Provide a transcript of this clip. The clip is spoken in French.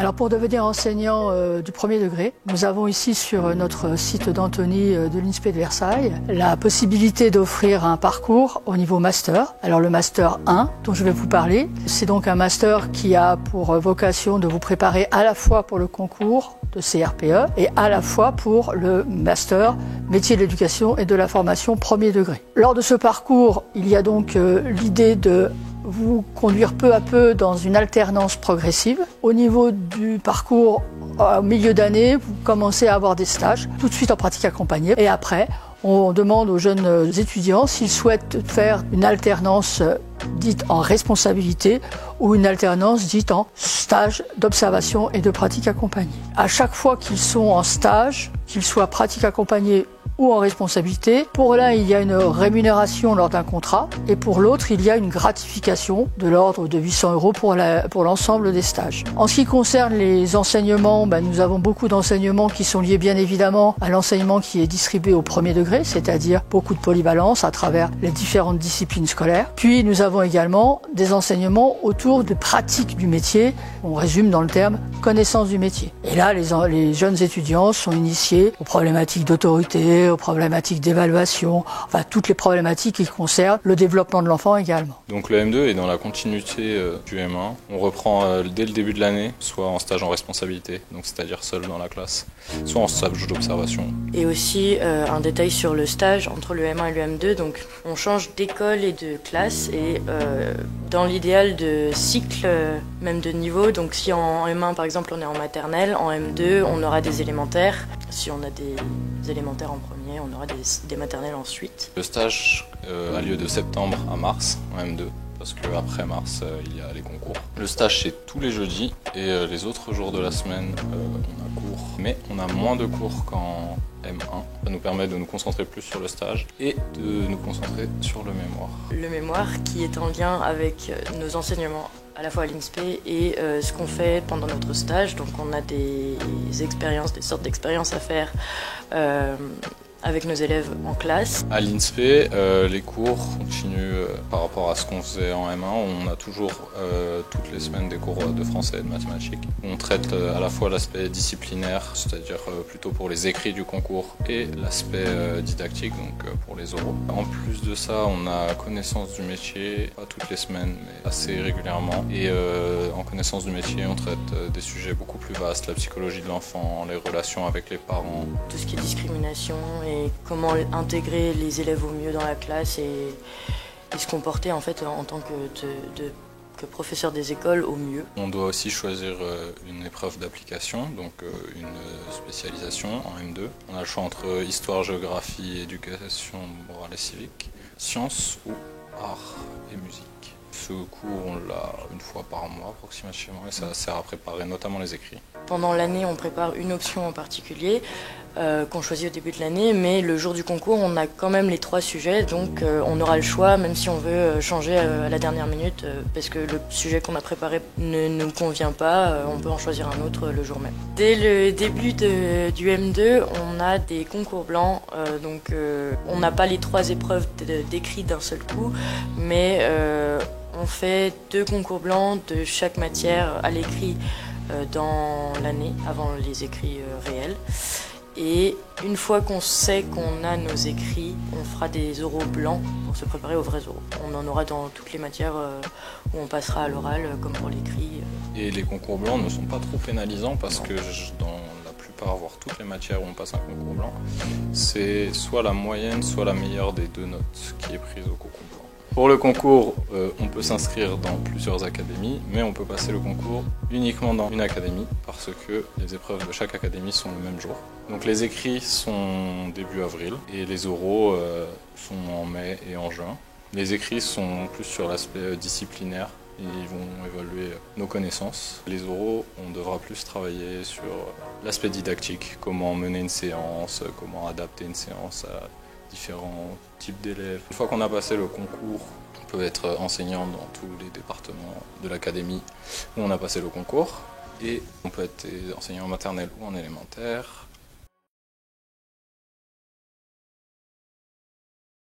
Alors pour devenir enseignant du premier degré, nous avons ici sur notre site d'Antony de l'INSPE de Versailles la possibilité d'offrir un parcours au niveau master. Alors le master 1 dont je vais vous parler, c'est donc un master qui a pour vocation de vous préparer à la fois pour le concours de CRPE et à la fois pour le master métier de l'éducation et de la formation premier degré. Lors de ce parcours, il y a donc l'idée de vous conduire peu à peu dans une alternance progressive. Au niveau du parcours, au milieu d'année, vous commencez à avoir des stages, tout de suite en pratique accompagnée. Et après, on demande aux jeunes étudiants s'ils souhaitent faire une alternance dite en responsabilité ou une alternance dite en stage d'observation et de pratique accompagnée. À chaque fois qu'ils sont en stage, qu'ils soient pratique accompagnée ou en responsabilité, pour l'un il y a une rémunération lors d'un contrat et pour l'autre il y a une gratification de l'ordre de 800 € pour l'ensemble des stages. En ce qui concerne les enseignements, nous avons beaucoup d'enseignements qui sont liés bien évidemment à l'enseignement qui est distribué au premier degré, c'est-à-dire beaucoup de polyvalence à travers les différentes disciplines scolaires. Puis nous avons également des enseignements autour de pratiques du métier, on résume dans le terme connaissance du métier. Et là les jeunes étudiants sont initiés aux problématiques d'autorité, aux problématiques d'évaluation, enfin toutes les problématiques qui concernent le développement de l'enfant également. Donc le M2 est dans la continuité du M1. On reprend dès le début de l'année, soit en stage en responsabilité, donc c'est-à-dire seul dans la classe, soit en stage d'observation. Et aussi un détail sur le stage entre le M1 et le M2, donc on change d'école et de classe et dans l'idéal de cycle, même de niveau, donc si en M1 par exemple on est en maternelle, en M2 on aura des élémentaires, si on a des élémentaires en premier, on aura des maternelles ensuite. Le stage a lieu de septembre à mars en M2, parce qu'après mars, il y a les concours. Le stage, c'est tous les jeudis, et les autres jours de la semaine, on a cours. Mais on a moins de cours qu'en M1. Ça nous permet de nous concentrer plus sur le stage et de nous concentrer sur le mémoire. Le mémoire qui est en lien avec nos enseignements à la fois à l'INSPE et ce qu'on fait pendant notre stage. Donc on a des expériences, des sortes d'expériences à faire avec nos élèves en classe. À l'INSPE, les cours continuent par rapport à ce qu'on faisait en M1. On a toujours toutes les semaines des cours de français et de mathématiques. On traite à la fois l'aspect disciplinaire, c'est-à-dire plutôt pour les écrits du concours, et l'aspect didactique, donc pour les oraux. En plus de ça, on a connaissance du métier, pas toutes les semaines, mais assez régulièrement. Et en connaissance du métier, on traite des sujets beaucoup plus vastes, la psychologie de l'enfant, les relations avec les parents. Tout ce qui est discrimination et comment intégrer les élèves au mieux dans la classe et se comporter en fait en tant que professeur des écoles au mieux. On doit aussi choisir une épreuve d'application, donc une spécialisation en M2. On a le choix entre histoire, géographie, éducation morale et civique, sciences ou arts et musique. Ce cours, on l'a une fois par mois approximativement et ça sert à préparer notamment les écrits. Pendant l'année, on prépare une option en particulier qu'on choisit au début de l'année, mais le jour du concours, on a quand même les 3 sujets, donc on aura le choix, même si on veut changer à la dernière minute, parce que le sujet qu'on a préparé ne nous convient pas, on peut en choisir un autre le jour même. Dès le début du M2, on a des concours blancs, donc on n'a pas les 3 épreuves d'écrit d'un seul coup, mais on fait 2 concours blancs de chaque matière à l'écrit dans l'année, avant les écrits réels. Et une fois qu'on sait qu'on a nos écrits, on fera des oraux blancs pour se préparer aux vrais oraux. On en aura dans toutes les matières où on passera à l'oral, comme pour l'écrit. Et les concours blancs ne sont pas trop pénalisants parce que dans la plupart, voire toutes les matières où on passe un concours blanc, c'est soit la moyenne, soit la meilleure des 2 notes qui est prise au concours blanc. Pour le concours, on peut s'inscrire dans plusieurs académies, mais on peut passer le concours uniquement dans une académie parce que les épreuves de chaque académie sont le même jour. Donc les écrits sont début avril et les oraux sont en mai et en juin. Les écrits sont plus sur l'aspect disciplinaire. Ils vont évaluer nos connaissances. Les oraux, on devra plus travailler sur l'aspect didactique, comment mener une séance, comment adapter une séance à différents types d'élèves. Une fois qu'on a passé le concours, on peut être enseignant dans tous les départements de l'académie où on a passé le concours. Et on peut être enseignant en maternelle ou en élémentaire.